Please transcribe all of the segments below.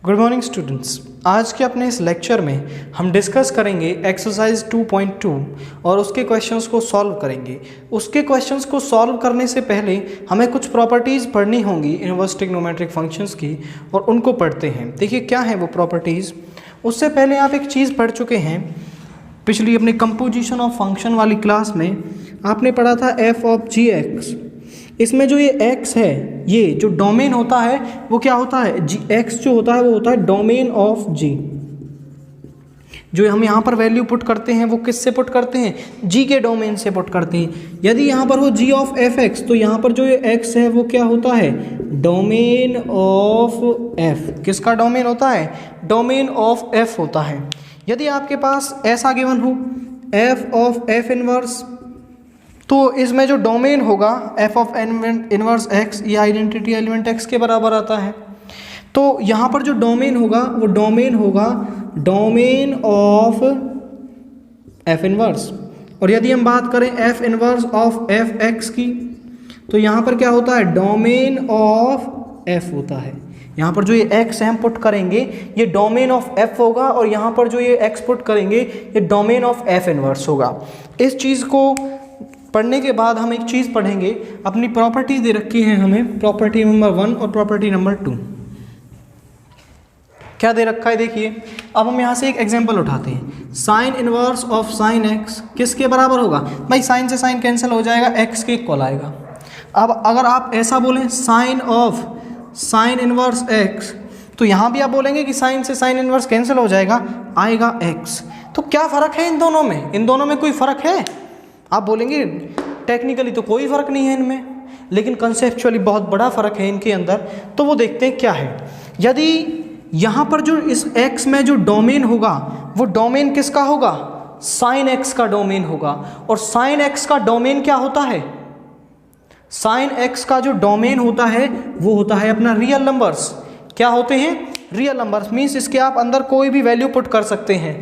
Good morning students. आज के अपने इस लेक्चर में हम डिस्कस करेंगे एक्सरसाइज 2.2 और उसके क्वेश्चंस को सॉल्व करेंगे। उसके क्वेश्चंस को सॉल्व करने से पहले हमें कुछ प्रॉपर्टीज़ पढ़नी होंगी इनवर्स ट्रिग्नोमेट्रिक फंक्शंस की, और उनको पढ़ते हैं। देखिए क्या है वो प्रॉपर्टीज़। उससे पहले आप एक चीज़ पढ़ चुके हैं पिछली अपनी कंपोजिशन ऑफ फंक्शन वाली क्लास में। आपने पढ़ा था एफ ऑफ जी एक्स। इसमें जो ये x है, ये जो डोमेन होता है वो क्या होता है, जी x जो होता है वो होता है डोमेन ऑफ g। जो हम यहाँ पर वैल्यू पुट करते हैं वो किससे पुट करते हैं, g के डोमेन से पुट करते हैं। यदि यहाँ पर हो g ऑफ एफ एक्स, तो यहाँ पर जो ये x है वो क्या होता है, डोमेन ऑफ f। किसका डोमेन होता है, डोमेन ऑफ f होता है। यदि आपके पास ऐसा गिवन हो f ऑफ f इनवर्स, तो इसमें जो डोमेन होगा f ऑफ इनवर्स x, ये आइडेंटिटी एलिमेंट x के बराबर आता है। तो यहाँ पर जो डोमेन होगा वो डोमेन होगा डोमेन ऑफ f इनवर्स। और यदि हम बात करें f inverse of f x की, तो यहाँ पर क्या होता है, डोमेन ऑफ f होता है। यहाँ पर जो ये x है हम पुट करेंगे ये डोमेन ऑफ f होगा, और यहाँ पर जो ये x पुट करेंगे ये डोमेन ऑफ f इनवर्स होगा। इस चीज़ को पढ़ने के बाद हम एक चीज़ पढ़ेंगे, अपनी प्रॉपर्टी दे रखी है हमें, प्रॉपर्टी नंबर 1 और प्रॉपर्टी नंबर 2। क्या दे रखा है देखिए। अब हम यहाँ से एक एग्जांपल उठाते हैं। Sine inverse of sign x किसके बराबर होगा, भाई साइन से साइन कैंसिल हो जाएगा, x के इक्वल आएगा। अब अगर आप ऐसा बोलें sine of sine inverse x, तो यहाँ भी आप बोलेंगे कि साइन से साइन इनवर्स कैंसिल हो जाएगा, आएगा x। तो क्या फ़र्क है इन दोनों में, इन दोनों में कोई फ़र्क है? आप बोलेंगे टेक्निकली तो कोई फ़र्क नहीं है इनमें, लेकिन कंसेप्चुअली बहुत बड़ा फ़र्क है इनके अंदर। तो वो देखते हैं क्या है। यदि यहाँ पर जो इस x में जो डोमेन होगा वो डोमेन किसका होगा, साइन x का डोमेन होगा। और साइन x का डोमेन क्या होता है, साइन x का जो डोमेन होता है वो होता है अपना रियल नंबर्स। क्या होते हैं, रियल नंबर्स। मीन्स इसके आप अंदर कोई भी वैल्यू पुट कर सकते हैं।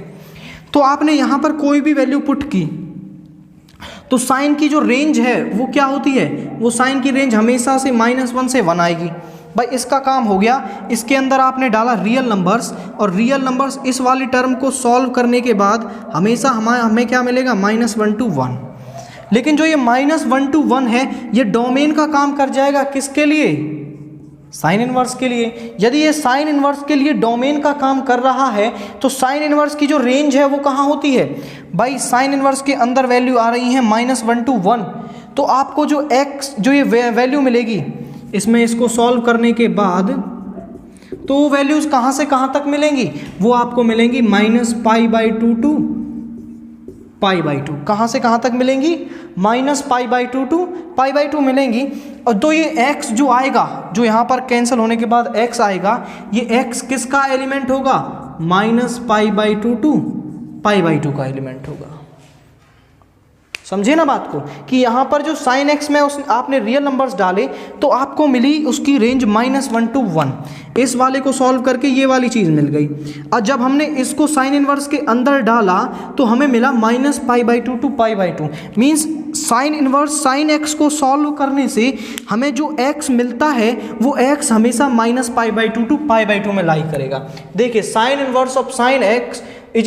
तो आपने यहाँ पर कोई भी वैल्यू पुट की तो साइन की जो रेंज है वो क्या होती है, वो साइन की रेंज हमेशा से -1 से 1 आएगी। भाई इसका काम हो गया। इसके अंदर आपने डाला रियल नंबर्स, और रियल नंबर्स इस वाली टर्म को सॉल्व करने के बाद हमेशा हमें क्या मिलेगा, -1 to 1। लेकिन जो ये -1 to 1 है ये डोमेन का काम कर जाएगा किसके लिए, साइन इनवर्स के लिए। यदि ये साइन इनवर्स के लिए डोमेन का काम कर रहा है तो साइन इनवर्स की जो रेंज है वो कहाँ होती है, भाई साइन इनवर्स के अंदर वैल्यू आ रही है -1 to 1। तो आपको जो x जो ये वैल्यू मिलेगी इसमें, इसको सॉल्व करने के बाद तो वैल्यूज़ कहाँ से कहाँ तक मिलेंगी, वो आपको मिलेंगी -π/2 to π/2। कहाँ से कहाँ तक मिलेंगी, -π/2 to π/2 मिलेंगी। और तो ये x जो आएगा, जो यहाँ पर कैंसिल होने के बाद x आएगा, ये x किसका एलिमेंट होगा, -π/2 to π/2 का एलिमेंट होगा। समझे ना बात को, कि यहाँ पर जो साइन x में आपने रियल नंबर्स डाले तो आपको मिली उसकी रेंज -1 to 1। इस वाले को सॉल्व करके ये वाली चीज़ मिल गई। और जब हमने इसको साइन इनवर्स के अंदर डाला तो हमें मिला -π/2 to π/2। Means sine inverse sine x को सॉल्व करने से हमें जो x मिलता है वो x हमेशा -π/2 to π/2 में लाई करेगा। देखिए sign inverse of sign x =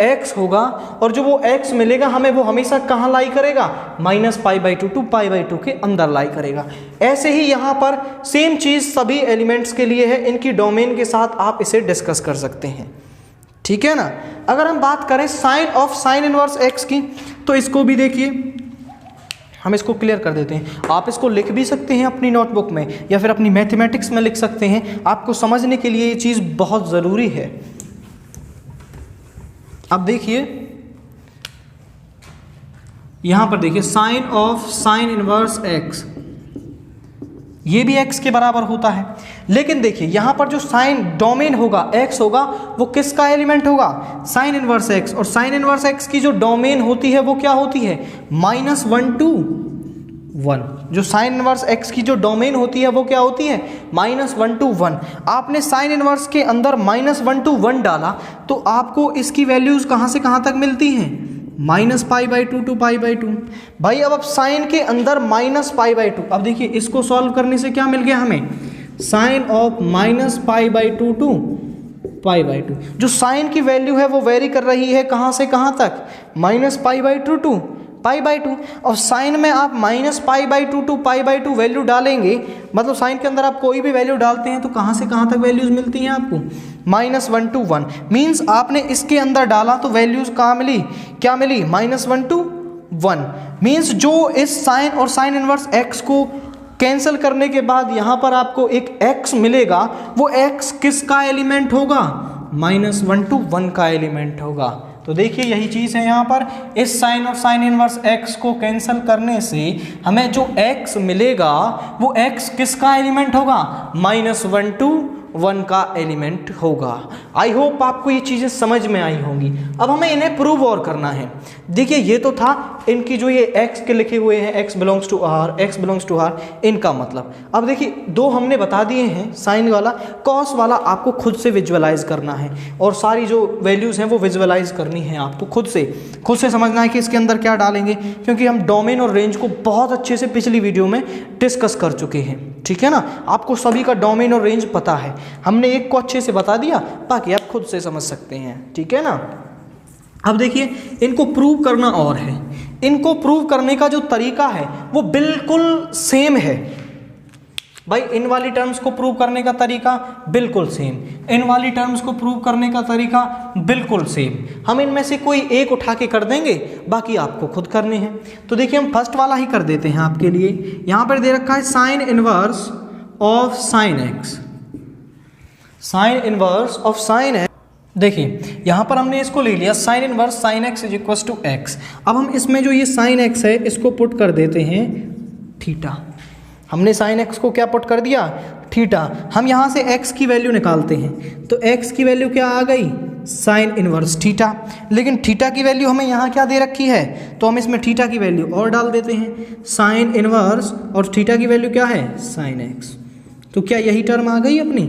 x होगा, और जो वो x मिलेगा हमें वो हमेशा कहाँ लाई करेगा, -π/2 to π/2 के अंदर लाई करेगा। ऐसे ही यहाँ पर सेम चीज़ सभी एलिमेंट्स के लिए है, इनकी डोमेन के साथ आप इसे डिस्कस कर सकते हैं। ठीक है ना। अगर हम बात करें sine of sine inverse x की, तो इसको भी देखिए, हम इसको क्लियर कर देते हैं। आप इसको लिख भी सकते हैं अपनी नोटबुक में, या फिर अपनी मैथमेटिक्स में लिख सकते हैं। आपको समझने के लिए ये चीज़ बहुत ज़रूरी है। अब देखिए यहाँ पर देखिए sine of sine inverse x, ये भी x के बराबर होता है। लेकिन देखिए यहाँ पर जो साइन डोमेन होगा x होगा, वो किसका एलिमेंट होगा, साइन इनवर्स x। और साइन इनवर्स x की जो डोमेन होती है वो क्या होती है, -1 to 1। जो साइन इनवर्स x की जो डोमेन होती है वो क्या होती है, -1 to 1। आपने साइन इनवर्स के अंदर -1 to 1 डाला तो आपको इसकी वैल्यूज़ कहाँ से कहाँ तक मिलती हैं, -π/2 to π/2। भाई अब साइन के अंदर -π/2, अब देखिए इसको सॉल्व करने से क्या मिल गया हमें, साइन ऑफ -π/2 to π/2। जो साइन की वैल्यू है वो वेरी कर रही है कहाँ से कहाँ तक, -π/2 टू π/2। और साइन में आप -π/2 टू π/2 वैल्यू डालेंगे, मतलब साइन के अंदर आप कोई भी वैल्यू डालते हैं तो कहाँ से कहाँ तक वैल्यूज मिलती हैं आपको, -1 to 1। मीन्स आपने इसके अंदर डाला तो वैल्यूज कहाँ मिली, क्या मिली, -1 to 1। मीन्स जो इस साइन और साइन इनवर्स x को कैंसिल करने के बाद यहाँ पर आपको एक x मिलेगा, वो x किसका एलिमेंट होगा, -1 to 1 का एलिमेंट होगा। तो देखिए यही चीज़ है यहाँ पर, इस साइन और साइन इनवर्स x को कैंसिल करने से हमें जो x मिलेगा वो x किसका एलिमेंट होगा, -1 to 1 का एलिमेंट होगा। आई होप आपको ये चीज़ें समझ में आई होंगी। अब हमें इन्हें प्रूव और करना है। देखिए ये तो था इनकी जो ये x के लिखे हुए हैं, x belongs to r, x belongs to r, इनका मतलब। अब देखिए दो हमने बता दिए हैं, साइन वाला, कॉस वाला आपको खुद से विजुअलाइज करना है और सारी जो वैल्यूज़ हैं वो विजुअलाइज करनी है आपको खुद से समझना है कि इसके अंदर क्या डालेंगे, क्योंकि हम डोमेन और रेंज को बहुत अच्छे से पिछली वीडियो में डिस्कस कर चुके हैं, ठीक है ना। आपको सभी का डोमेन और रेंज पता है, हमने एक को अच्छे से बता दिया, बाकी आप खुद से समझ सकते हैं, ठीक है ना। अब देखिए इनको प्रूव करना और है, इनको प्रूव करने का जो तरीका है वो बिल्कुल सेम है भाई। इन वाली टर्म्स को प्रूव करने का तरीका बिल्कुल सेम, इन वाली टर्म्स को प्रूव करने का तरीका बिल्कुल सेम। हम इनमें से कोई एक उठा के कर देंगे, बाकी आपको खुद करने हैं। तो देखिए हम फर्स्ट वाला ही कर देते हैं आपके लिए। यहाँ पर दे रखा है sine inverse of sine x, sine inverse of sine x. देखिए यहाँ पर हमने इसको ले लिया sine inverse sine x is equal to x. अब हम इसमें जो ये साइन एक्स है इसको पुट कर देते हैं थीटा। हमने साइन एक्स को क्या पुट कर दिया, थीटा। हम यहाँ से एक्स की वैल्यू निकालते हैं तो एक्स की वैल्यू क्या आ गई, साइन इनवर्स थीटा। लेकिन थीटा की वैल्यू हमें यहाँ क्या दे रखी है, तो हम इसमें थीटा की वैल्यू और डाल देते हैं, साइन इनवर्स और थीटा की वैल्यू क्या है, साइन एक्स। तो क्या यही टर्म आ गई अपनी,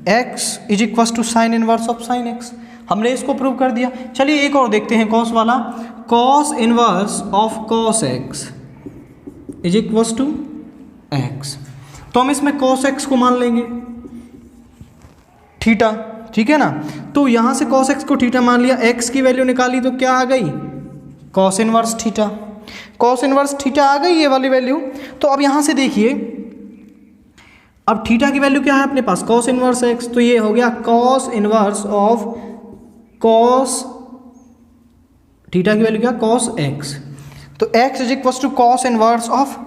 x is equal to sine inverse of sine x. हमने इसको प्रूव कर दिया। चलिए एक और देखते हैं कॉस वाला, cos inverse of cos x is equal to x. तो हम इसमें कॉस एक्स को मान लेंगे थीटा, ठीक है ना। तो यहाँ से कॉस एक्स को थीटा मान लिया, एक्स की वैल्यू निकाली तो क्या आ गई, cos inverse theta. Cos inverse theta आ गई ये वाली वैल्यू। तो अब यहाँ से देखिए, अब थीटा की वैल्यू क्या है अपने पास, कॉस इनवर्स एक्स। तो ये हो गया cos inverse of cos, theta की वैल्यू क्या, कॉस एक्स। तो x is equal to cos inverse of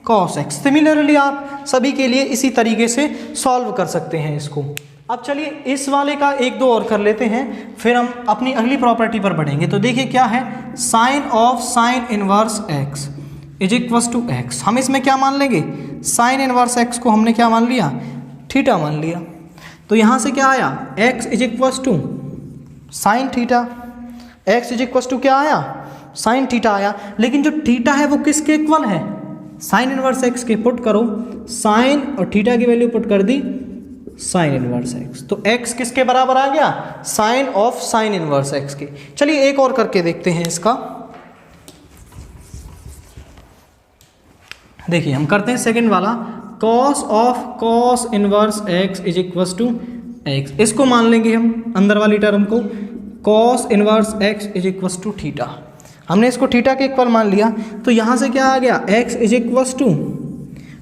cos x. Similarly आप सभी के लिए इसी तरीके से सॉल्व कर सकते हैं इसको। अब चलिए इस वाले का एक दो और कर लेते हैं, फिर हम अपनी अगली प्रॉपर्टी पर बढ़ेंगे। तो देखिए क्या है, sine of sine inverse x is equal to x. हम इसमें क्या मान लेंगे, साइन इनवर्स एक्स को हमने क्या मान लिया, थीटा मान लिया। तो यहाँ से क्या आया, x is equal to sine theta, x is equal to क्या आया, साइन थीटा आया। लेकिन जो थीटा है वो किसके इक्वल है, साइन इनवर्स एक्स के। पुट करो साइन और थीटा की वैल्यू पुट कर दी साइन इनवर्स एक्स। तो एक्स किसके बराबर आ गया, sine of sine inverse x के। चलिए एक और करके देखते हैं इसका। देखिए हम करते हैं सेकंड वाला, cos of cos inverse x is equal to x. इसको मान लेंगे हम अंदर वाली टर्म को, cos inverse x is equal to theta. हमने इसको थीटा के इक्वल मान लिया। तो यहाँ से क्या आ गया, x is equal to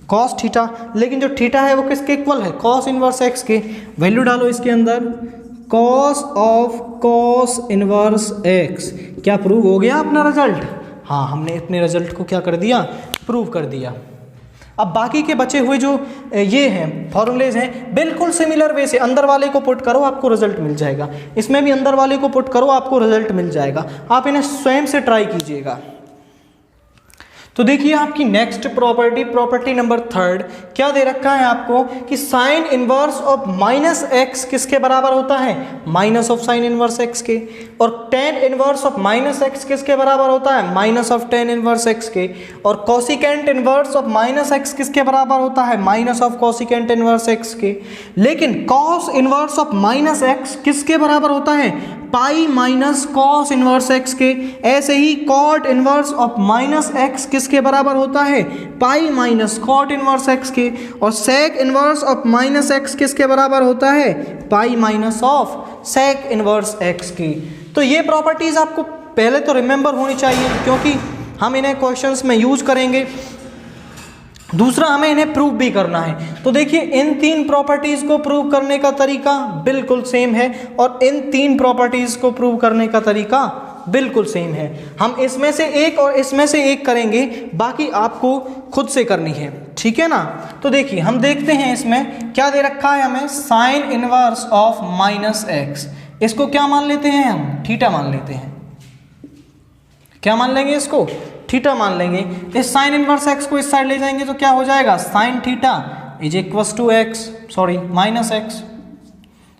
cos theta. लेकिन जो थीटा है वो किसके इक्वल है, कॉस इनवर्स एक्स के। वैल्यू डालो इसके अंदर, cos of cos inverse x. क्या प्रूव हो गया अपना रिजल्ट, हाँ हमने अपने रिजल्ट को क्या कर दिया, प्रूव कर दिया। अब बाकी के बचे हुए जो ये हैं फॉर्मूलेज हैं, बिल्कुल सिमिलर वे से अंदर वाले को पुट करो आपको रिजल्ट मिल जाएगा, इसमें भी अंदर वाले को पुट करो आपको रिजल्ट मिल जाएगा। आप इन्हें स्वयं से ट्राई कीजिएगा। तो देखिए आपकी नेक्स्ट प्रॉपर्टी नंबर थर्ड, क्या दे रखा है आपको कि sine inverse of minus x किसके बराबर होता है, minus of sine inverse x के। और tan inverse of minus x किसके बराबर होता है, minus of tan inverse x के। और cosecant inverse of minus x किसके बराबर होता है, minus of cosecant inverse x के। लेकिन cos inverse of minus x किसके बराबर होता है, pi minus cos inverse x के, ऐसे ही cot inverse of minus x किसके बराबर होता है, pi minus cot inverse x के, और sec inverse of minus x किसके बराबर होता है, pi minus of sec inverse x की। तो ये प्रॉपर्टीज आपको पहले तो रिमेंबर होनी चाहिए, क्योंकि हम इन्हें क्वेश्चंस में यूज करेंगे। दूसरा, हमें इन्हें प्रूव भी करना है। तो देखिए, इन तीन प्रॉपर्टीज को प्रूव करने का तरीका बिल्कुल सेम है, और इन तीन प्रॉपर्टीज को प्रूव करने का तरीका बिल्कुल सेम है। हम इसमें से एक और इसमें से एक करेंगे, बाकी आपको खुद से करनी है, ठीक है ना। तो देखिए, हम देखते हैं इसमें क्या दे रखा है हमें, sine inverse of minus x. इसको क्या मान लेते हैं हम, थीटा मान लेते हैं। क्या मान लेंगे इसको, थीटा मान लेंगे। इस साइन इनवर्स एक्स को इस साइड ले जाएंगे तो क्या हो जाएगा, sine theta is equals to x, sorry minus x.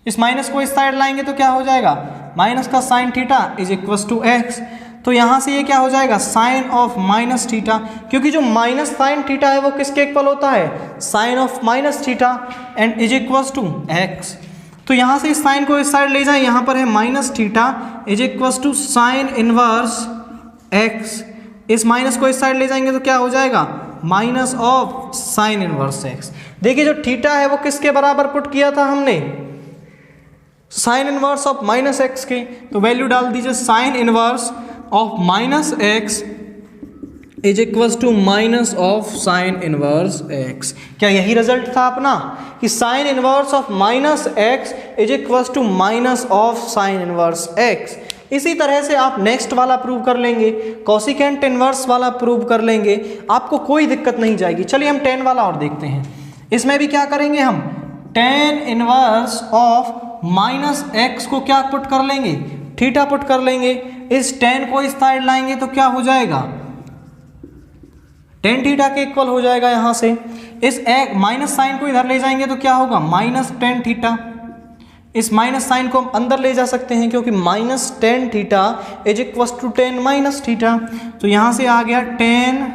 इस माइनस को इस साइड लाएंगे तो क्या हो जाएगा, माइनस का sine theta is equals to x. तो यहाँ से ये क्या हो जाएगा, साइन ऑफ माइनस थीटा, क्योंकि जो माइनस साइन थीटा है वो किसके इक्वल होता है, sine of minus theta, and is equals to x. तो यहाँ से इस साइन को इस साइड ले जाए, यहाँ पर है minus theta is equals to sine inverse x. इस माइनस को इस साइड ले जाएंगे तो क्या हो जाएगा, minus of sine inverse x. देखिए, जो थीटा है वो किसके बराबर पुट किया था हमने, sine inverse of minus x के। तो वैल्यू डाल दीजिए, sine inverse of minus x is equal to minus of sine inverse x. क्या यही रिजल्ट था अपना, कि sine inverse of minus x is equal to minus of sine inverse x. इसी तरह से आप नेक्स्ट वाला प्रूव कर लेंगे, कोसिकेंट इनवर्स वाला प्रूव कर लेंगे, आपको कोई दिक्कत नहीं जाएगी। चलिए हम टेन वाला और देखते हैं। इसमें भी क्या करेंगे हम, ten inverse of minus x को क्या पुट कर लेंगे, थीटा पुट कर लेंगे। इस टेन को इस साइड लाएंगे तो क्या हो जाएगा, टेन थीटा के इक्वल हो जाएगा। यहाँ से इस माइनस साइन को इधर ले जाएंगे तो क्या होगा, माइनस टेन थीटा। इस माइनस साइन को हम अंदर ले जा सकते हैं, क्योंकि minus tan theta is equal to tan minus theta. तो यहाँ से आ गया टेन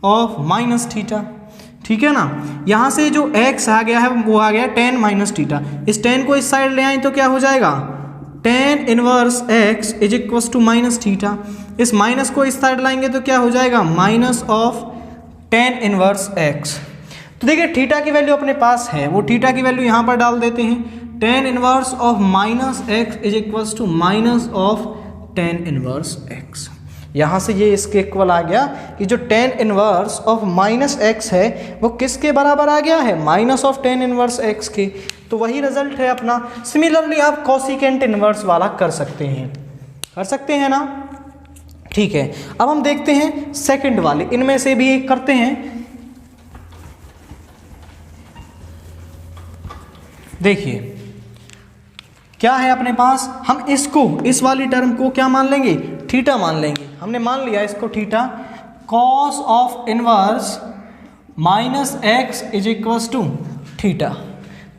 ऑफ माइनस थीटा, ठीक है ना। यहाँ से जो x आ गया है वो आ गया टेन माइनस थीटा। इस टेन को इस साइड ले आए तो क्या हो जाएगा, tan inverse x is equal to minus theta. इस माइनस को इस साइड लाएंगे तो क्या हो जाएगा, minus of tan inverse x। तो देखिए, थीटा की वैल्यू अपने पास है, वो थीटा की वैल्यू यहाँ पर डाल देते हैं। Tan inverse of minus x is equal to minus of tan inverse x. यहाँ से ये इसके इक्वल आ गया कि जो tan inverse of minus x है वो किसके बराबर आ गया है, minus of tan inverse x के। तो वही रिजल्ट है अपना। सिमिलरली आप कोसिकेंट इनवर्स वाला कर सकते हैं ना, ठीक है। अब हम देखते हैं सेकंड वाले, इनमें से भी एक करते हैं। देखिए क्या है अपने पास, हम इसको, इस वाली टर्म को क्या मान लेंगे, थीटा मान लेंगे। हमने मान लिया इसको theta. Cos of inverse minus x is equal to theta.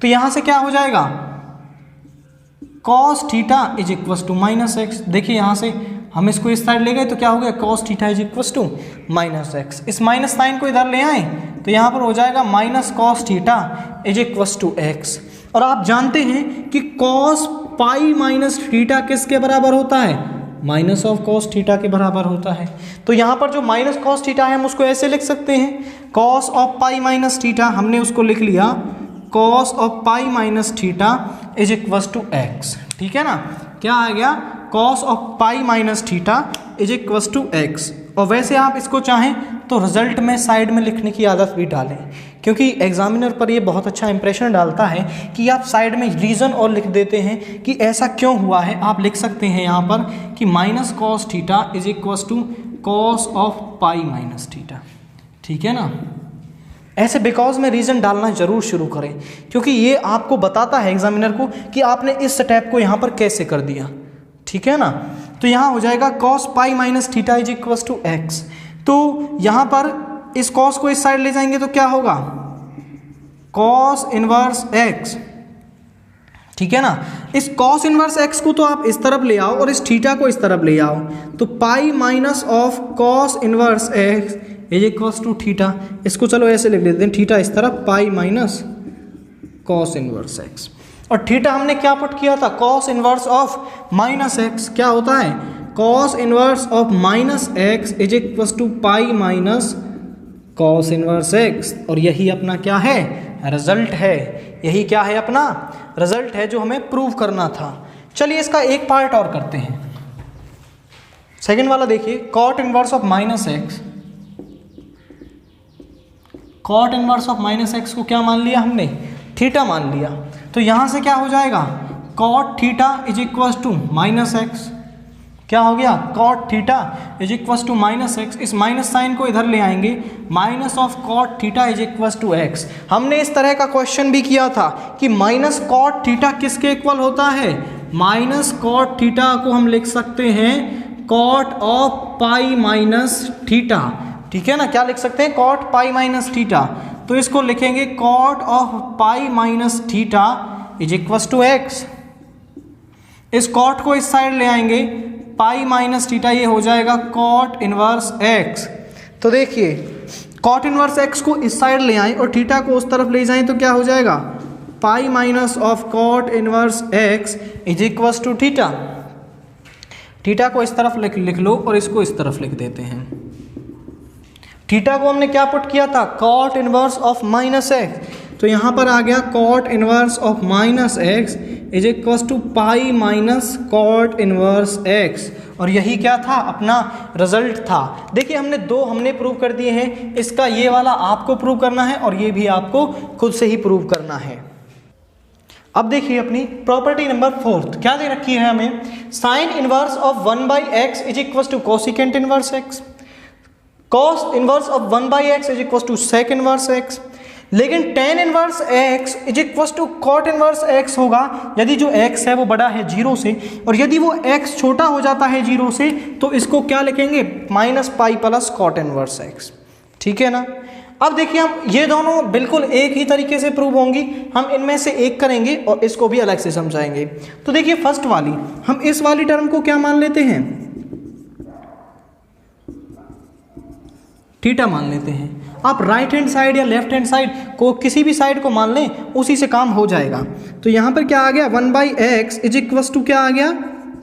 तो यहां से क्या हो जाएगा, cos theta is equal to minus x. देखिए यहां से हम इसको इस साइड ले गए तो क्या हो गया, cos theta is equal to minus x. इस माइनस साइन को इधर ले आए तो यहाँ पर हो जाएगा minus cos theta is equal to x. और आप जानते हैं कि कॉस पाई माइनस थीटा किसके बराबर होता है, माइनस ऑफ कॉस थीटा के बराबर होता है। तो यहाँ पर जो माइनस कॉस थीटा है हम उसको ऐसे लिख सकते हैं, cos of pi minus theta, हमने उसको लिख लिया cos of pi minus theta is equal to x. ठीक है ना, क्या आ गया, cos of pi minus theta is equal to x. और वैसे आप इसको चाहें तो रिजल्ट में साइड में लिखने की आदत भी डालें, क्योंकि एग्जामिनर पर ये बहुत अच्छा इंप्रेशन डालता है कि आप साइड में रीज़न और लिख देते हैं कि ऐसा क्यों हुआ है। आप लिख सकते हैं यहाँ पर कि minus cos theta is equal to cos of pi minus theta. ठीक है ना, ऐसे बिकॉज में रीज़न डालना जरूर शुरू करें, क्योंकि ये आपको बताता है एग्जामिनर को कि आपने इस स्टेप को यहाँ पर कैसे कर दिया। ठीक है ना, तो यहाँ हो जाएगा cos pi minus theta is equal to x. तो यहाँ पर इस कॉस को इस साइड ले जाएंगे तो क्या होगा, कॉस इनवर्स एक्स। ठीक है ना, इस कॉस इनवर्स एक्स को तो आप इस तरफ ले आओ और इस थीटा को इस तरफ ले आओ, तो pi minus of cos inverse x is equal to theta. इसको चलो ऐसे लिख देते हैं, थीटा इस तरफ, pi minus cos inverse x. और थीटा हमने क्या पुट किया था, cos inverse of minus x. क्या होता है, cos inverse of minus x is equal to pi minus cos inverse x. और यही अपना क्या है, रिजल्ट है। यही क्या है, अपना रिजल्ट है जो हमें प्रूव करना था। चलिए इसका एक पार्ट और करते हैं। सेकंड वाला देखिए, cot inverse of minus x. Cot inverse of minus x को क्या मान लिया हमने, थीटा मान लिया। तो यहां से क्या हो जाएगा, cot theta is equal to minus x. क्या हो गया, cot theta is equal to minus x. इस माइनस साइन को इधर ले आएंगे, minus of cot theta is equal to x. हमने इस तरह का क्वेश्चन भी किया था कि माइनस कॉट थीटा किसके इक्वल होता है, माइनस कॉट थीटा को हम लिख सकते हैं cot of pi minus theta. ठीक है ना, क्या लिख सकते हैं, कॉट पाई माइनस थीटा। तो इसको लिखेंगे cot of pi minus theta is equal to x. इस कॉट को इस साइड ले आएंगे, पाई माइनस थीटा, ये हो जाएगा कॉट इनवर्स एक्स। तो देखिए कॉट इनवर्स एक्स को इस साइड ले आएं और थीटा को उस तरफ ले जाएं तो क्या हो जाएगा, pi minus of cot inverse x is equal to theta. Theta को इस तरफ लिख लो और इसको इस तरफ लिख देते हैं। थीटा को हमने क्या पुट किया था, cot inverse of minus x. तो यहाँ पर आ गया cot inverse of minus x is equal to pi minus cot inverse x. और यही क्या था, अपना रिजल्ट था। देखिए हमने प्रूव कर दिए हैं। इसका ये वाला आपको प्रूव करना है और ये भी आपको खुद से ही प्रूव करना है। अब देखिए अपनी प्रॉपर्टी नंबर 4 क्या दे रखी है हमें, sine inverse of 1/x is equal to cosecant inverse x। Cos inverse of 1/x is equal to sec inverse x। लेकिन tan inverse x is equal to cot inverse x होगा यदि जो x है वो बड़ा है 0 से, और यदि वो x छोटा हो जाता है 0 से तो इसको क्या लिखेंगे, minus pi plus cot inverse x। ठीक है ना। अब देखिए हम ये दोनों बिल्कुल एक ही तरीके से प्रूव होंगी, हम इनमें से एक करेंगे और इसको भी अलग से समझाएंगे। तो देखिए फर्स्ट वाली, हम इस वाली टर्म को क्या मान लेते हैं, थीटा मान लेते हैं। आप राइट हैंड साइड या लेफ्ट हैंड साइड को किसी भी साइड को मान लें, उसी से काम हो जाएगा। तो यहाँ पर क्या आ गया, 1/x इज इक्वल टू क्या आ गया,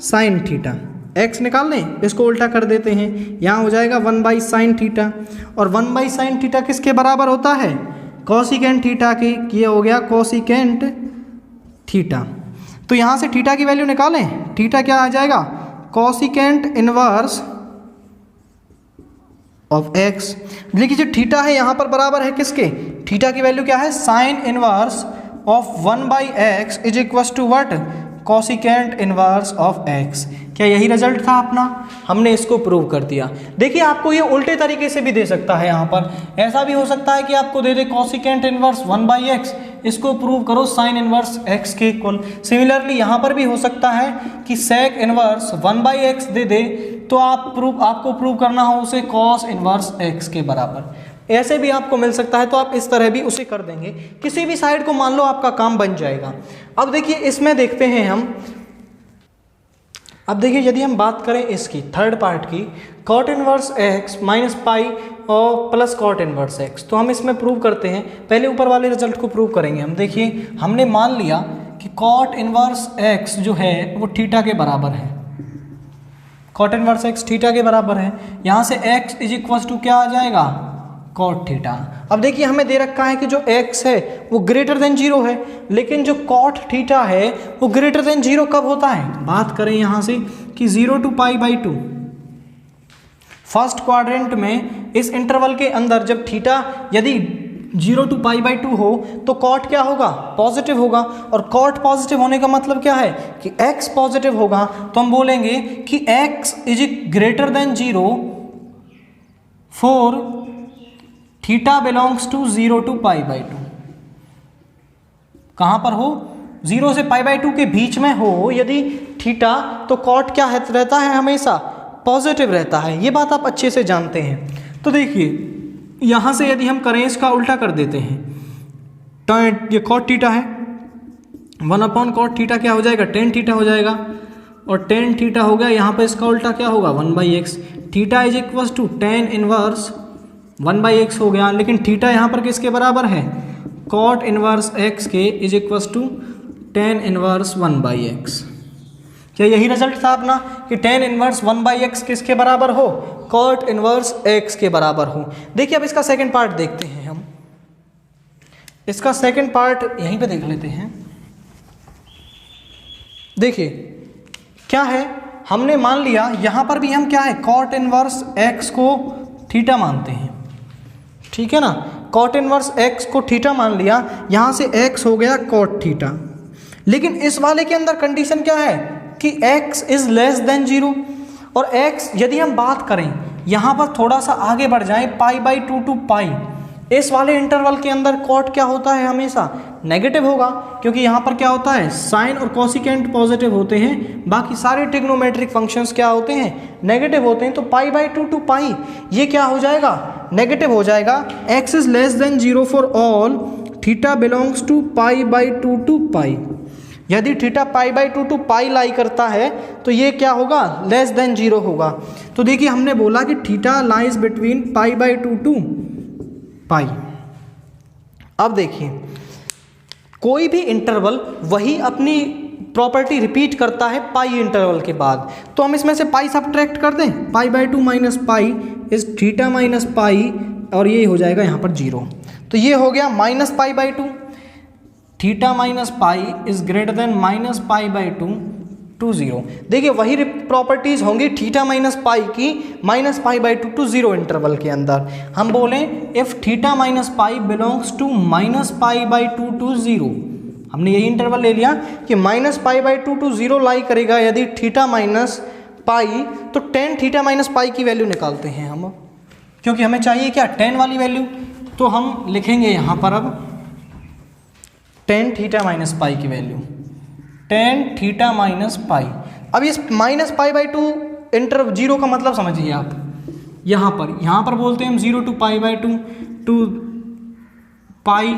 साइन थीटा। x निकाल लें, इसको उल्टा कर देते हैं, यहाँ हो जाएगा 1/sin थीटा। और 1/sin थीटा किसके बराबर होता है, कोसिकेंट थीटा की। ये हो गया कोसिकेंट थीटा। तो यहाँ से थीटा की वैल्यू निकालें, थीटा क्या आ जाएगा, कोसिकेंट इनवर्स ऑफ x। देखिए जो थीटा है यहाँ पर बराबर है किसके, थीटा की वैल्यू क्या है, sine inverse of 1/x is equal to what, cosecant inverse of x। क्या यही रिजल्ट था अपना, हमने इसको प्रूव कर दिया। देखिए आपको ये उल्टे तरीके से भी दे सकता है, यहाँ पर ऐसा भी हो सकता है कि आपको दे दे कोसिकेंट इनवर्स 1/x, इसको प्रूव करो साइन इनवर्स x के इक्वल। सिमिलरली यहाँ पर भी हो सकता है कि सेक इनवर्स 1/x दे दे, तो आपको प्रूव करना हो उसे कॉस इनवर्स x के बराबर। ऐसे भी आपको मिल सकता है, तो आप इस तरह भी उसे कर देंगे। किसी भी साइड को मान लो, आपका काम बन जाएगा। अब देखिए इसमें देखते हैं हम, अब देखिए यदि हम बात करें इसकी थर्ड पार्ट की, cot inverse x minus pi और प्लस कॉट इनवर्स x, तो हम इसमें प्रूव करते हैं। पहले ऊपर वाले रिजल्ट को प्रूव करेंगे हम। देखिए हमने मान लिया कि कॉट इनवर्स x जो है वो थीटा के बराबर है, कॉट इनवर्स x थीटा के बराबर है। यहाँ से x इज इक्वल टू क्या आ जाएगा, कॉट थीटा। अब देखिए हमें दे रखा है कि जो x है वो ग्रेटर देन 0 है, लेकिन जो कॉट थीटा है वो ग्रेटर देन 0 कब होता है, बात करें यहाँ से कि 0 to π/2। फर्स्ट क्वाड्रेंट में इस इंटरवल के अंदर जब थीटा यदि 0 to π/2 हो तो कॉट क्या होगा, पॉजिटिव होगा। और कॉट पॉजिटिव होने का मतलब क्या है कि x पॉजिटिव होगा, तो हम बोलेंगे कि x is greater than 0 for theta belongs to 0 to π/2। कहाँ पर हो, 0 से π/2 के बीच में हो यदि थीटा, तो कॉट क्या रहता है, हमेशा पॉजिटिव रहता है। ये बात आप अच्छे से जानते हैं। तो देखिए यहाँ से यदि हम करें, इसका उल्टा कर देते हैं, तो ये कॉट थीटा है, 1/cot थीटा क्या हो जाएगा, tan थीटा हो जाएगा। और tan थीटा हो गया, यहाँ पर इसका उल्टा क्या होगा, 1/x। Theta is equal to tan inverse 1/x हो गया। लेकिन थीटा यहाँ पर किसके बराबर है, कॉट इनवर्स x के is equal to tan inverse 1/x। क्या यही रिजल्ट था अपना कि tan इनवर्स 1/x किसके बराबर हो? cot इनवर्स x के बराबर हो। देखिए अब इसका सेकंड पार्ट देखते हैं हम। इसका सेकंड पार्ट यहीं पे देख लेते हैं। देखिए क्या है, हमने मान लिया यहाँ पर भी हम क्या है cot इनवर्स x को थीटा मानते हैं, ठीक है ना। cot इनवर्स x को थीटा मान लिया, यहाँ से x हो गया cot थीटा। लेकिन इस वाले के अंदर कंडीशन क्या है कि x इज लेस देन 0 और x यदि हम बात करें यहाँ पर थोड़ा सा आगे बढ़ जाए π/2 टू पाई, इस वाले इंटरवल के अंदर कॉट क्या होता है हमेशा नेगेटिव होगा, क्योंकि यहाँ पर क्या होता है साइन और कोसिकेंट पॉजिटिव होते हैं, बाकी सारे ट्रिग्नोमेट्रिक फंक्शंस क्या होते हैं नेगेटिव होते हैं। तो π/2 टू पाई ये क्या हो जाएगा नेगेटिव हो जाएगा। x is less than 0 for all theta belongs to π/2 to pi. यदि थीटा π/2 टू पाई लाई करता है तो ये क्या होगा लेस देन 0 होगा। तो देखिए हमने बोला कि थीटा लाइज बिटवीन π/2 टू पाई। अब देखिए कोई भी इंटरवल वही अपनी प्रॉपर्टी रिपीट करता है पाई इंटरवल के बाद, तो हम इसमें से पाई सब्ट्रैक्ट कर दें, π/2 minus pi is theta minus pi और ये हो जाएगा यहाँ पर 0। तो ये हो गया minus π/2, theta minus pi is greater than minus π/2 to 0। देखिए वही प्रॉपर्टीज होंगी थीटा माइनस पाई की माइनस π/2 टू 0 इंटरवल के अंदर। हम बोलें if theta minus pi belongs to minus π/2 to 0, हमने यही इंटरवल ले लिया कि माइनस π/2 टू 0 लाई करेगा यदि थीटा माइनस पाई, तो tan थीटा माइनस पाई की वैल्यू निकालते हैं हम, क्योंकि हमें चाहिए क्या tan वाली वैल्यू। तो हम लिखेंगे यहाँ पर अब tan थीटा माइनस पाई की वैल्यू, tan थीटा माइनस पाई। अब इस माइनस π/2 इंटर 0 का मतलब समझिए आप, यहाँ पर बोलते हैं हम 0 टू π/2 टू पाई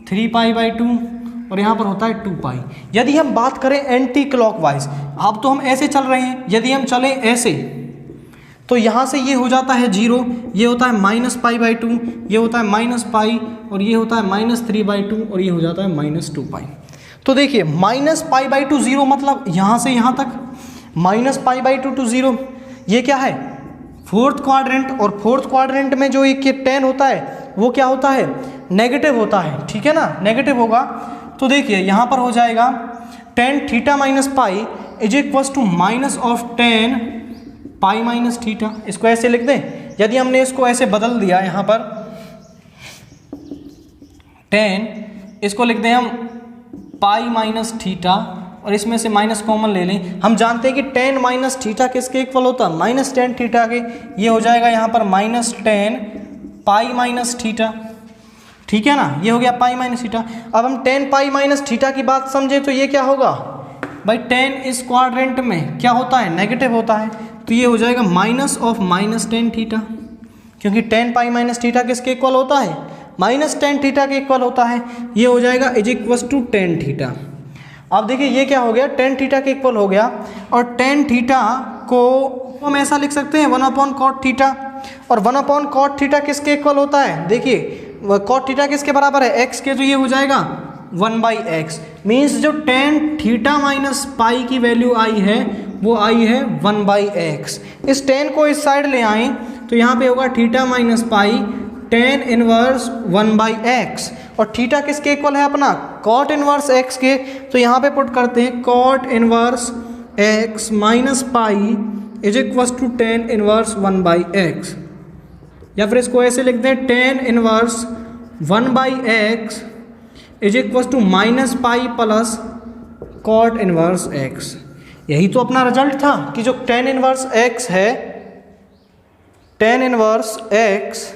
3π/2 और यहाँ पर होता है 2 पाई। यदि हम बात करें एंटी क्लॉकवाइज, अब तो हम ऐसे चल रहे हैं, यदि हम चलें ऐसे तो यहाँ से ये हो जाता है 0, ये होता है माइनस π/2, ये होता है माइनस पाई और ये होता है माइनस 3/2 और ये हो जाता है माइनस 2 पाई। तो देखिए माइनस π/2 0 मतलब यहाँ से यहाँ तक, माइनस π/2 टू 0 ये क्या है फोर्थ क्वाड्रेंट, और फोर्थ क्वाड्रेंट में जो एक tan होता है वो क्या होता है नेगेटिव होता है, ठीक है ना, नेगेटिव होगा। तो देखिए यहाँ पर हो जाएगा tan theta minus pi is equal to minus of tan pi minus theta. इसको ऐसे लिख दें, यदि हमने इसको ऐसे बदल दिया यहाँ पर tan, इसको लिख दें हम पाई माइनस थीटा और इसमें से माइनस कॉमन ले लें। हम जानते हैं कि tan माइनस थीटा किसके इक्वल होता है माइनस tan थीटा के, ये हो जाएगा यहाँ पर minus tan pi minus theta, ठीक है ना, ये हो गया पाई माइनस थीटा। अब हम tan पाई माइनस थीटा की बात समझें तो ये क्या होगा भाई tan इस क्वाड्रेंट में क्या होता है नेगेटिव होता है, तो ये हो जाएगा minus of minus tan theta, क्योंकि tan पाई माइनस थीटा किसके इक्वल होता है माइनस tan थीटा के इक्वल होता है, ये हो जाएगा is equal to tan theta. अब देखिए ये क्या हो गया tan थीटा के इक्वल हो गया, और tan थीटा को हम ऐसा लिख सकते हैं 1/cot थीटा, और 1/cot थीटा किसके इक्वल होता है, देखिए cot थीटा किसके बराबर है x के, तो ये हो जाएगा 1/x। मीन्स जो tan थीटा माइनस पाई की वैल्यू आई है वो आई है 1/x। इस tan को इस साइड ले आए तो यहाँ पे होगा थीटा माइनस पाई tan इनवर्स 1/x, और थीटा किसके इक्वल है अपना cot इनवर्स x के, तो यहाँ पे पुट करते हैं cot inverse x minus pi is equal to tan inverse 1/x, या फिर इसको ऐसे लिख दें tan inverse 1/x is equal to minus pi plus cot inverse x। यही तो अपना रिजल्ट था कि जो tan इनवर्स x है, tan इनवर्स x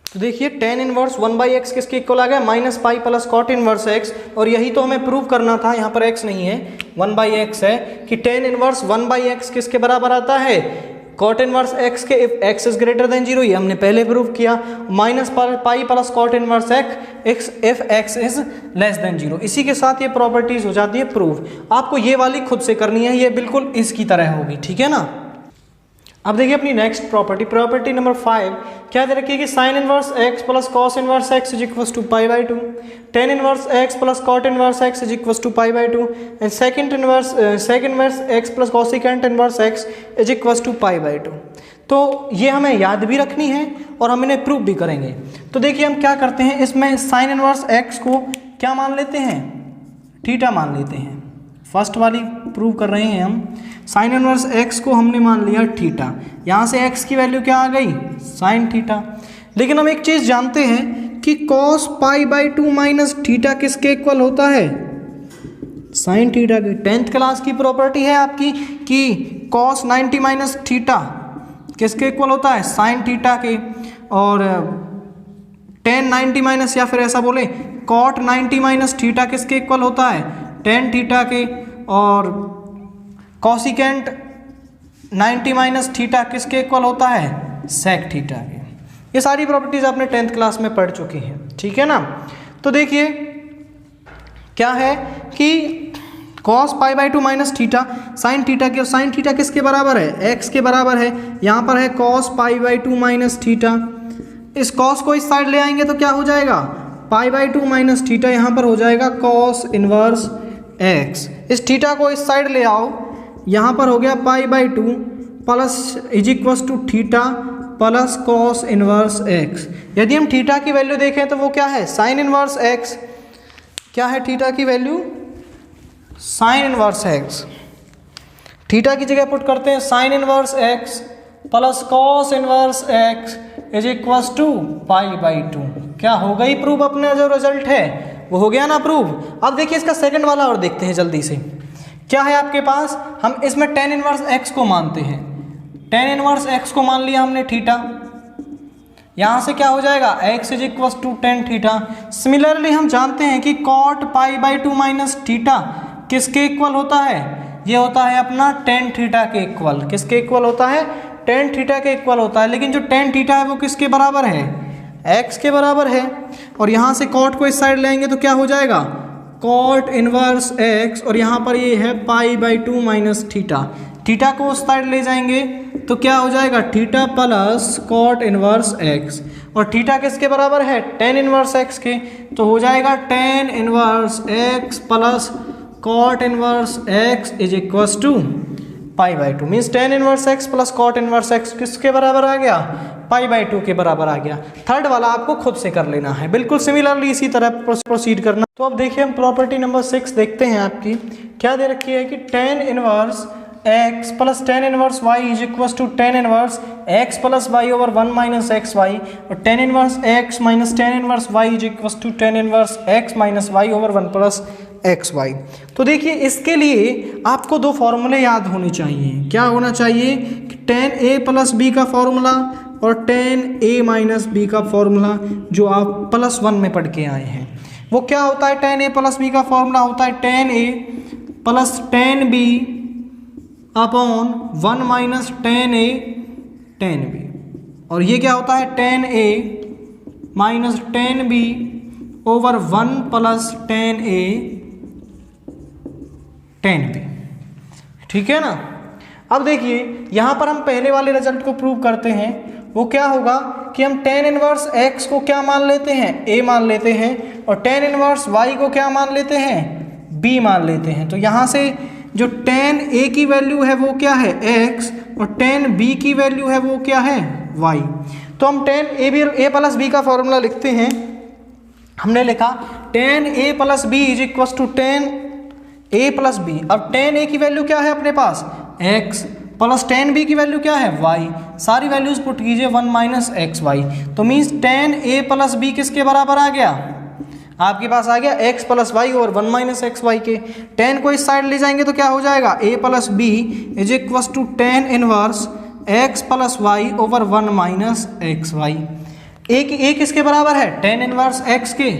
तो देखिए tan इनवर्स 1/x किसके इक्वल आ गया minus pi plus cot inverse x, और यही तो हमें प्रूव करना था, यहाँ पर x नहीं है 1/x है, कि tan इनवर्स 1/x किसके बराबर आता है cot इनवर्स x के if x is greater than 0, ये हमने पहले प्रूव किया, minus pi plus cot inverse x if x is less than 0। इसी के साथ ये प्रॉपर्टीज हो जाती है प्रूव। आपको ये वाली खुद से करनी है, ये बिल्कुल इसकी तरह होगी, ठीक है ना। अब देखिए अपनी नेक्स्ट प्रॉपर्टी नंबर 5 क्या दे रखी है कि sine inverse x plus cos inverse x is equal to pi by 2, tan inverse x plus cot inverse x is equal to pi by 2 and secant inverse x plus cosecant inverse x is equal to pi by 2। तो ये हमें याद भी रखनी है और हम इन्हें प्रूव भी करेंगे। तो देखिए हम क्या करते हैं, इसमें साइन इनवर्स एक्स को क्या मान लेते हैं, थीटा मान लेते हैं। फर्स्ट वाली प्रूव कर रहे हैं हम, साइन इनवर्स एक्स को हमने मान लिया थीटा, यहाँ से एक्स की वैल्यू क्या आ गई, साइन थीटा। लेकिन हम एक चीज़ जानते हैं कि cos pi by 2 minus theta किसके इक्वल होता है, साइन थीटा की। 10th क्लास की प्रॉपर्टी है आपकी कि कॉस 90 माइनस थीटा किसके इक्वल होता है, साइन थीटा के। और टेन 90 माइनस, या फिर ऐसा बोले कॉट 90 माइनस थीटा किसके इक्वल होता है, टेन थीटा के। और कॉसिकेंट 90 माइनस थीटा किसके इक्वल होता है, सेक थीटा के। ये सारी प्रॉपर्टीज आपने 10th क्लास में पढ़ चुकी हैं, ठीक है ना। तो देखिए क्या है कि cos pi by 2 minus theta sine theta के, और साइन थीटा किसके बराबर है, एक्स के बराबर है। यहाँ पर है cos pi by 2 minus theta, इस कॉस को इस साइड ले आएंगे तो क्या हो जाएगा, पाई बाई 2 माइनस थीटा, यहाँ पर हो जाएगा कॉस इनवर्स एक्स। इस थीटा को इस साइड ले आओ, यहाँ पर हो गया pi by 2 plus is equal to theta plus cos inverse x. यदि हम थीटा की वैल्यू देखें तो वो क्या है, साइन इनवर्स एक्स। क्या है थीटा की value, sine inverse x. Theta की जगह पुट करते हैं sine inverse x plus cos inverse x is equal to pi by 2। क्या हो गई प्रूव, अपना जो रिजल्ट है वो हो गया ना प्रूव। अब देखिए इसका सेकंड वाला और देखते हैं जल्दी से। क्या है आपके पास, हम इसमें टेन इनवर्स एक्स को मानते हैं, टेन इनवर्स एक्स को मान लिया हमने थीटा, यहाँ से क्या हो जाएगा x is equal to tan theta. Similarly हम जानते हैं कि cot pi by 2 minus theta किसके इक्वल होता है, ये होता है अपना टेन थीटा के इक्वल। किसके इक्वल होता है, टेन थीटा के इक्वल होता है। लेकिन जो टेन थीटा है वो किसके बराबर है, एक्स के बराबर है। और यहाँ से कॉट को इस साइड लेंगे तो क्या हो जाएगा, कॉट इनवर्स एक्स, और यहाँ पर ये है pi by 2 minus theta. Theta को उस साइड ले जाएंगे तो क्या हो जाएगा, theta plus cot inverse x. और थीटा किसके बराबर है, टेन इनवर्स एक्स के, तो हो जाएगा tan inverse x plus cot inverse x is equal to pi by 2। Means tan inverse x plus cot inverse x किसके बराबर आ गया, पाई बाई 2 के बराबर आ गया। थर्ड वाला आपको खुद से कर लेना है, बिल्कुल सिमिलरली इसी तरह प्रोसीड करना। तो अब देखिए हम प्रॉपर्टी नंबर 6 देखते हैं आपकी। क्या दे रखी है कि tan inverse x plus tan inverse y is equal to tan inverse x plus y over 1 minus x y, और tan inverse x minus tan inverse y is equal to tan inverse x minus y over 1 plus x y. तो देखिए इसके लिए आपको दो फॉर्मूले याद होने चाहिए। क्या होना चाहिए कि टेन ए प्लस बी का फॉर्मूला और टेन ए माइनस बी का फॉर्मूला, जो आप +1 में पढ़ के आए हैं। वो क्या होता है, टेन ए प्लस बी का फॉर्मूला होता है tan A plus tan B upon 1 minus tan A tan B, और ये क्या होता है tan A minus tan B over 1 plus tan A tan B. ठीक है ना। अब देखिए यहाँ पर हम पहले वाले रिजल्ट को प्रूव करते हैं। वो क्या होगा कि हम टेन इनवर्स एक्स को क्या मान लेते हैं, ए मान लेते हैं, और टेन इनवर्स वाई को क्या मान लेते हैं, बी मान लेते हैं। तो यहाँ से जो टेन ए की वैल्यू है वो क्या है, एक्स, और टेन बी की वैल्यू है वो क्या है, वाई। तो हम टेन ए प्लस बी का फॉर्मूला लिखते हैं। हमने लिखा tan A plus B is equal to tan A plus b. अब टेन ए की वैल्यू क्या है अपने पास, एक्स, प्लस टेन बी की वैल्यू क्या है, वाई। सारी वैल्यूज पुट कीजिए 1 माइनस एक्स वाई। तो मीन्स टेन ए प्लस बी किसके बराबर आ गया, आपके पास आ गया एक्स प्लस वाई और 1 माइनस एक्स वाई के। टेन को इस साइड ले जाएंगे तो क्या हो जाएगा, A plus B is equal to tan inverse x plus y over 1 minus x y. A किसके बराबर है, टेन इनवर्स एक्स के,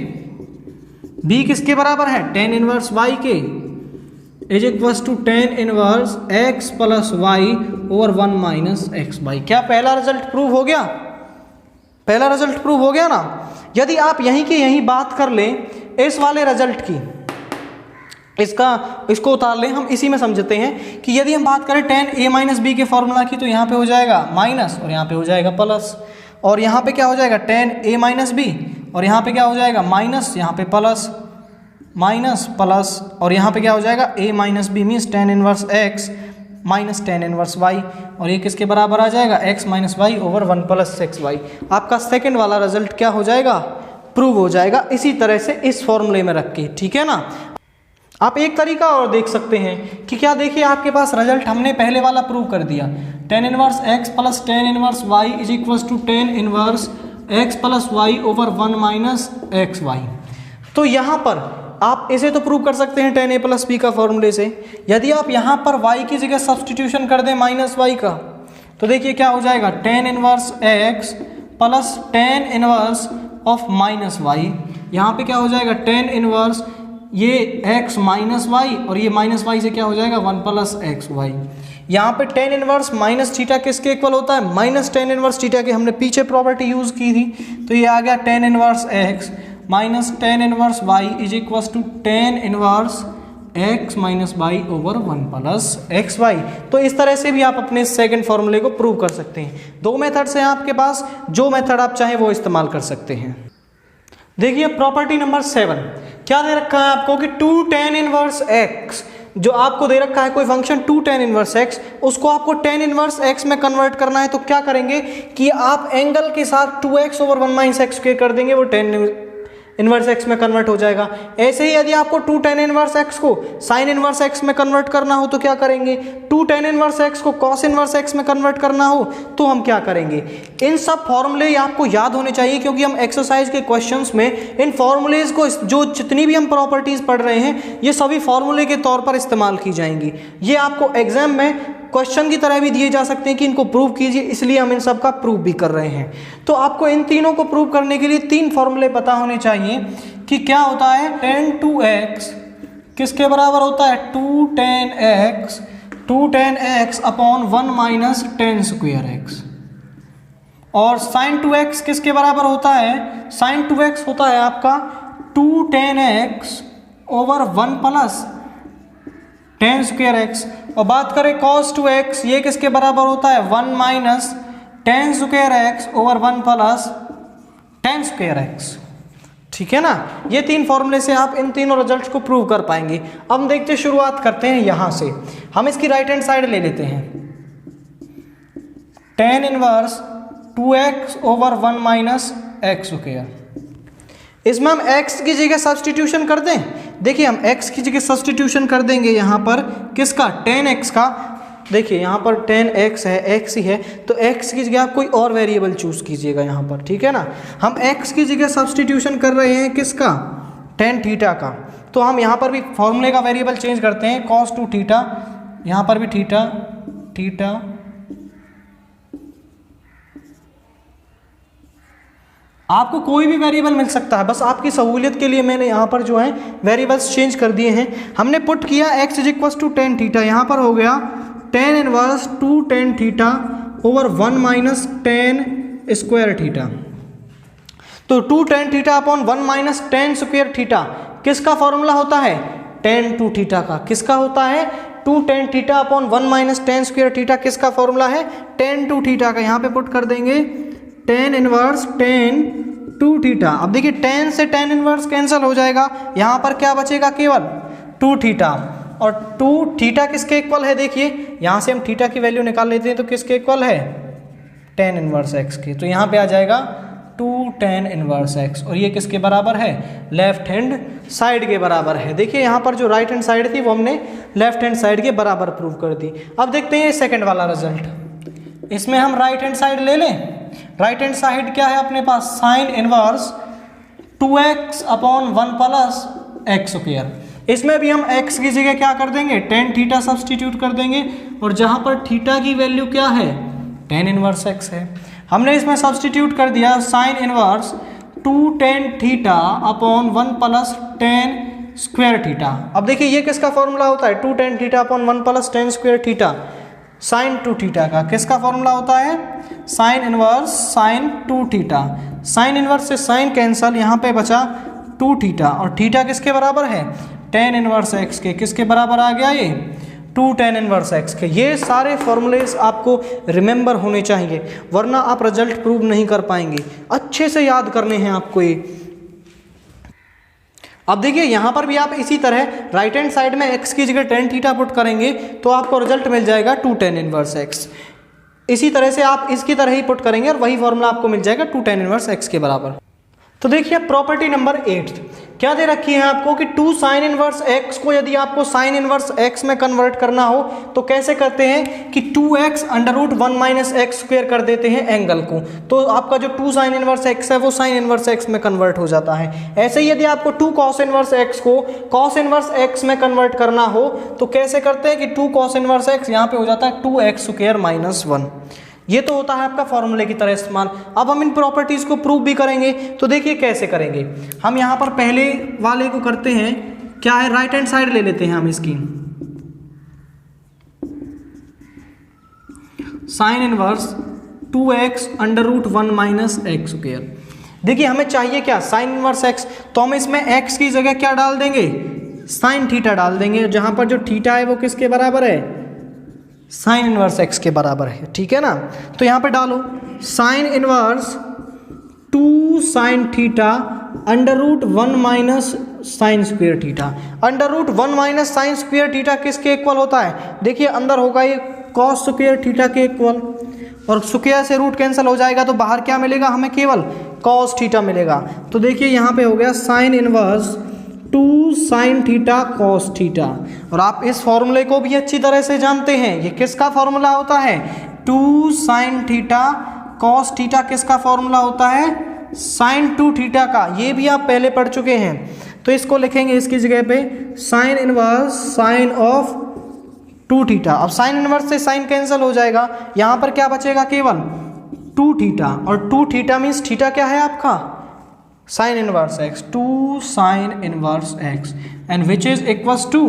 बी किसके बराबर है, टेन इनवर्स वाई के, is equal to tan inverse x plus y over 1 minus x y. क्या पहला रिजल्ट प्रूव हो गया, पहला रिजल्ट प्रूव हो गया ना। यदि आप यहीं की यहीं बात कर लें इस वाले रिजल्ट की, इसको उतार लें, हम इसी में समझते हैं कि यदि हम बात करें tan a माइनस बी के फॉर्मूला की, तो यहाँ पे हो जाएगा माइनस और यहाँ पे हो जाएगा प्लस, और यहाँ पे क्या हो जाएगा tan a माइनस बी, और यहाँ पे क्या हो जाएगा माइनस, यहाँ पे प्लस माइनस प्लस, और यहाँ पे क्या हो जाएगा a minus b means tan inverse x minus tan inverse y, और ये किसके बराबर आ जाएगा x minus y over 1 plus x y. आपका सेकेंड वाला रिजल्ट क्या हो जाएगा, प्रूव हो जाएगा, इसी तरह से इस फॉर्मूले में रख के, ठीक है ना। आप एक तरीका और देख सकते हैं कि क्या, देखिए आपके पास रिजल्ट हमने पहले वाला प्रूव कर दिया, tan inverse x plus tan inverse y is equals to tan inverse x plus y over 1 minus x y. तो यहाँ पर आप इसे तो प्रूव कर सकते हैं tan a प्लस b का फॉर्मूले से। यदि आप यहाँ पर y की जगह सब्सटीट्यूशन कर दें माइनस y का, तो देखिए क्या हो जाएगा, tan inverse x plus tan inverse of minus y, यहाँ पे क्या हो जाएगा tan इनवर्स ये x माइनस वाई, और ये माइनस वाई से क्या हो जाएगा 1 प्लस एक्स वाई। यहाँ पे tan इनवर्स माइनस थीटा किसके इक्वल होता है, माइनस tan इनवर्स थीटा की हमने पीछे प्रॉपर्टी यूज़ की थी, तो ये आ गया tan inverse x minus tan inverse y is equal to tan inverse x minus y over 1 plus x y. तो इस तरह से भी आप अपने सेकंड फॉर्मूले को प्रूव कर सकते हैं। दो मेथड से आपके पास, जो मेथड आप चाहें वो इस्तेमाल कर सकते हैं। देखिए प्रॉपर्टी नंबर 7 क्या दे रखा है आपको कि 2 tan इनवर्स x, जो आपको दे रखा है कोई फंक्शन 2 tan इनवर्स x, उसको आपको tan इनवर्स x में कन्वर्ट करना है। तो क्या करेंगे कि आप एंगल के साथ 2x over 1 minus x square कर देंगे, वो tan इनवर्स x में कन्वर्ट हो जाएगा। ऐसे ही यदि आपको 2 tan इनवर्स x को sin इनवर्स x में कन्वर्ट करना हो तो क्या करेंगे, 2 tan इनवर्स x को cos इनवर्स x में कन्वर्ट करना हो तो हम क्या करेंगे। इन सब फॉर्मूले आपको याद होने चाहिए, क्योंकि हम एक्सरसाइज के क्वेश्चंस में इन फॉर्मूलेज को, जो जितनी भी हम प्रॉपर्टीज पढ़ रहे हैं, ये सभी फॉर्मूले के तौर पर इस्तेमाल की जाएंगी। ये आपको एग्जाम में क्वेश्चन की तरह भी दिए जा सकते हैं कि इनको प्रूव कीजिए, इसलिए हम इन सब का प्रूव भी कर रहे हैं। तो आपको इन तीनों को प्रूव करने के लिए 3 फॉर्मूले पता होने चाहिए कि क्या होता है tan 2x किसके बराबर होता है, 2 tan x upon 1 minus tan square x, और sin 2x किसके बराबर होता है, sin 2x होता है आपका 2 tan x over 1 plus tan square x, और बात करें cos 2x, ये किसके बराबर होता है 1 minus tan square x over 1 plus tan square x, ठीक है ना। ये 3 फॉर्मूले से आप इन तीनों रिजल्ट्स को प्रूव कर पाएंगे। अब देखते शुरुआत करते हैं यहाँ से, हम इसकी राइट हैंड साइड ले लेते हैं, tan inverse 2x over 1 minus x square. इसमें हम x की जगह सब्सटीट्यूशन कर दें, देखिए हम x की जगह सब्सटीट्यूशन कर देंगे यहाँ पर किसका, tan x का। देखिए यहाँ पर tan x है, x ही है, तो x की जगह आप कोई और वेरिएबल चूज कीजिएगा यहाँ पर, ठीक है ना। हम x की जगह सब्सटीट्यूशन कर रहे हैं किसका, tan थीटा का। तो हम यहाँ पर भी फॉर्मूले का वेरिएबल चेंज करते हैं, cos 2 थीटा, यहाँ पर भी थीटा, आपको कोई भी वेरिएबल मिल सकता है, बस आपकी सहूलियत के लिए मैंने यहाँ पर जो है वेरिएबल्स चेंज कर दिए हैं। हमने पुट किया x is equal to tan theta, यहाँ पर हो गया tan inverse 2 tan theta over 1 minus tan square theta. तो 2 tan theta upon 1 minus tan square theta किसका फॉर्मूला होता है, tan 2 थीटा का। किसका होता है, 2 tan theta upon 1 minus tan square theta किसका फॉर्मूला है, tan 2 थीटा का। यहाँ पे पुट कर देंगे tan इनवर्स tan 2 थीटा। अब देखिए tan से tan इनवर्स कैंसिल हो जाएगा, यहाँ पर क्या बचेगा, केवल 2 थीटा, और 2 थीटा किसके इक्वल है, देखिए यहाँ से हम थीटा की वैल्यू निकाल लेते हैं, तो किसके इक्वल है, tan इनवर्स x के। तो यहाँ पे आ जाएगा 2 tan इनवर्स x, और ये किसके बराबर है, लेफ्ट हैंड साइड के बराबर है। देखिए यहाँ पर जो राइट हैंड साइड थी वो हमने लेफ्ट हैंड साइड के बराबर प्रूव कर दी। अब देखते हैं सेकेंड वाला रिजल्ट, इसमें हम राइट हैंड साइड ले लें। राइट हैंड साइड क्या है अपने पास, sine inverse 2x upon 1 plus x square. इसमें भी हम x की जगह क्या कर देंगे, tan थीटा सब्सटीट्यूट कर देंगे, और जहां पर थीटा की वैल्यू क्या है, tan इनवर्स x है। हमने इसमें सब्सटीट्यूट कर दिया sine inverse 2 tan theta upon 1 plus tan square theta. अब देखिए ये किसका फॉर्मूला होता है, 2 tan theta upon 1 plus tan square theta, sine 2 theta का। किसका फॉर्मूला होता है, sine inverse sine 2 theta. Sine inverse से साइन कैंसल, यहाँ पे बचा 2 थीटा, और थीटा किसके बराबर है, tan इनवर्स x के किसके बराबर आ गया ये 2 tan इनवर्स x के। ये सारे फॉर्मूलेस आपको रिमेंबर होने चाहिए वरना आप रिजल्ट प्रूव नहीं कर पाएंगे, अच्छे से याद करने हैं आपको ये। अब देखिए यहाँ पर भी आप इसी तरह राइट हैंड साइड में x की जगह tan थीटा पुट करेंगे तो आपको रिजल्ट मिल जाएगा 2 tan इनवर्स x। इसी तरह से आप इसकी तरह ही पुट करेंगे और वही फॉर्मूला आपको मिल जाएगा 2 tan इनवर्स x के बराबर। तो देखिए प्रॉपर्टी नंबर 8 क्या दे रखी है आपको कि 2 sin इनवर्स x को यदि आपको sin इनवर्स x में कन्वर्ट करना हो तो कैसे करते हैं कि 2x under root 1 minus x square कर देते हैं एंगल को, तो आपका जो 2 sin इनवर्स x है वो sin इनवर्स x में कन्वर्ट हो जाता है। ऐसे ही यदि आपको 2 cos इनवर्स x को cos इनवर्स x में कन्वर्ट करना हो तो कैसे करते हैं कि 2 cos इनवर्स x यहाँ पे हो जाता है 2x स्क्वेयर माइनस 1। ये तो होता है आपका फॉर्मूले की तरह इस्तेमाल। अब हम इन प्रॉपर्टीज को प्रूव भी करेंगे, तो देखिए कैसे करेंगे। हम यहाँ पर पहले वाले को करते हैं, क्या है राइट हैंड साइड ले लेते हैं हम इसकी, sine inverse 2x under root 1 minus x square. देखिए हमें चाहिए क्या साइन इनवर्स x, तो हम इसमें x की जगह क्या डाल देंगे साइन थीटा डाल देंगे, जहां पर जो थीटा है वो किसके बराबर है साइन इनवर्स x के बराबर है, ठीक है ना। तो यहाँ पे डालो sine inverse 2 sine theta under root 1 minus sine square theta. Under root 1 minus sine square theta किसके इक्वल होता है, देखिए अंदर होगा ये कॉस स्क्वेयर थीटा के इक्वल, और स्क्वेयर से रूट कैंसिल हो जाएगा तो बाहर क्या मिलेगा हमें केवल कॉस थीटा मिलेगा। तो देखिए यहाँ पे हो गया sign inverse 2 sine theta cos theta. और आप इस फॉर्मूले को भी अच्छी तरह से जानते हैं, ये किसका फॉर्मूला होता है 2 साइन थीटा कॉस थीटा किसका फॉर्मूला होता है साइन 2 थीटा का, ये भी आप पहले पढ़ चुके हैं। तो इसको लिखेंगे इसकी जगह पे sign inverse sign of 2 theta. अब साइन इनवर्स से साइन कैंसिल हो जाएगा, यहाँ पर क्या बचेगा केवल 2 थीटा, और 2 थीटा मीन्स थीटा क्या है आपका sine inverse x, 2 sine inverse x and which is equals to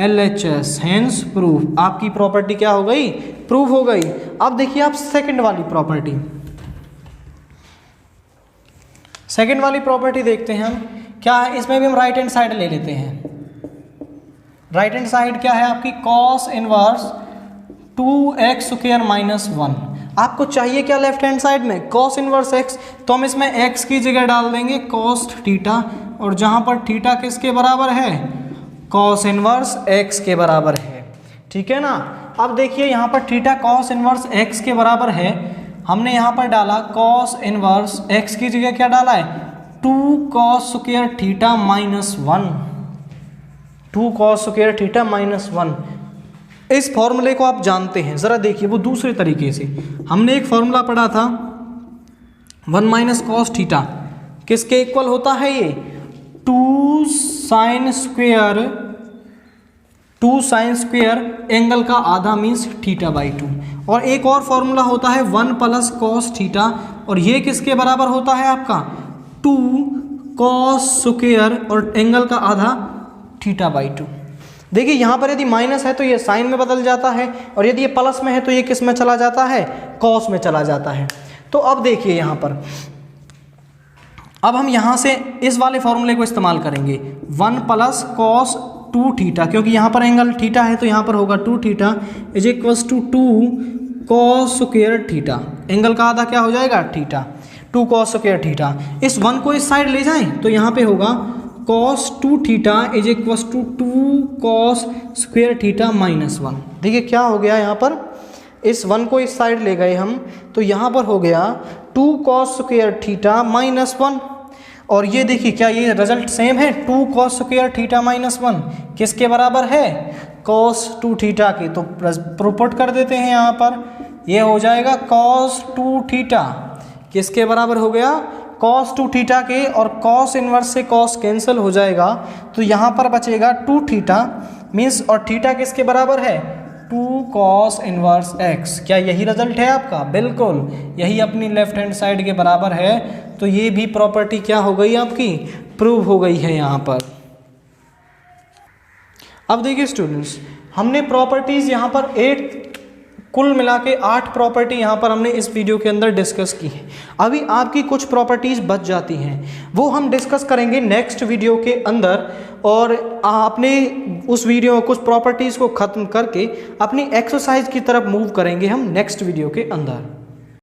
LHS, hence proof. आपकी प्रॉपर्टी क्या हो गई प्रूव हो गई। अब देखिए आप सेकंड वाली प्रॉपर्टी, सेकंड वाली प्रॉपर्टी देखते हैं हम क्या है। इसमें भी हम राइट हैंड साइड ले लेते हैं। राइट हैंड साइड क्या है आपकी cos inverse 2x square minus 1। आपको चाहिए क्या लेफ्ट हैंड साइड में कॉस इनवर्स x, तो हम इसमें x की जगह डाल देंगे कॉस थीटा, और जहां पर थीटा किसके बराबर है कॉस इनवर्स x के बराबर है, ठीक है ना। अब देखिए यहाँ पर थीटा कॉस इनवर्स x के बराबर है, हमने यहाँ पर डाला कॉस इनवर्स x की जगह क्या डाला है 2 cos square theta minus 1, 2 cos square theta minus 1। इस फॉर्मूले को आप जानते हैं, ज़रा देखिए वो दूसरे तरीके से। हमने एक फॉर्मूला पढ़ा था 1 माइनस कॉस थीटा किसके इक्वल होता है ये 2 साइन स्क्वेयर एंगल का आधा मीन्स थीटा बाई 2। और एक और फॉर्मूला होता है 1 प्लस कॉस थीटा, और ये किसके बराबर होता है आपका 2 कॉस स्क्वेयर और एंगल का आधा थीटा बाई 2। देखिए यहाँ पर यदि माइनस है तो ये साइन में बदल जाता है, और यदि ये प्लस में है तो ये किस में चला जाता है कॉस में चला जाता है। तो अब देखिए यहाँ पर अब हम यहाँ से इस वाले फॉर्मूले को इस्तेमाल करेंगे 1 प्लस कॉस 2 थीटा, क्योंकि यहाँ पर एंगल थीटा है तो यहाँ पर होगा 2 theta is equals to 2 cos square theta. Angle का आधा क्या हो जाएगा थीटा, 2 कॉस स्क्वायर थीटा। इस 1 को इस साइड ले जाएं तो यहाँ पे होगा cos 2 theta is equals to 2 cos square theta minus 1। देखिए क्या हो गया यहाँ पर, इस 1 को इस साइड ले गए हम तो यहाँ पर हो गया 2 cos स्क्वायर थीटा माइनस 1। और ये देखिए क्या ये रिजल्ट सेम है 2 cos स्क्वायर थीटा माइनस 1 किसके बराबर है cos 2 थीटा के। तो प्रोपुट कर देते हैं यहाँ पर, ये हो जाएगा cos 2 थीटा किसके बराबर हो गया cos 2 थीटा के, और cos इनवर्स से cos कैंसिल हो जाएगा तो यहाँ पर बचेगा 2 थीटा मीन्स, और थीटा किसके बराबर है 2 cos इनवर्स x। क्या यही रिजल्ट है आपका, बिल्कुल यही अपनी लेफ्ट हैंड साइड के बराबर है। तो ये भी प्रॉपर्टी क्या हो गई आपकी प्रूव हो गई है यहाँ पर। अब देखिए स्टूडेंट्स हमने प्रॉपर्टीज यहाँ पर 8 कुल मिला के 8 प्रॉपर्टी यहाँ पर हमने इस वीडियो के अंदर डिस्कस की है। अभी आपकी कुछ प्रॉपर्टीज़ बच जाती हैं, वो हम डिस्कस करेंगे नेक्स्ट वीडियो के अंदर। और आपने उस वीडियो में कुछ प्रॉपर्टीज़ को ख़त्म करके अपनी एक्सरसाइज की तरफ मूव करेंगे हम नेक्स्ट वीडियो के अंदर।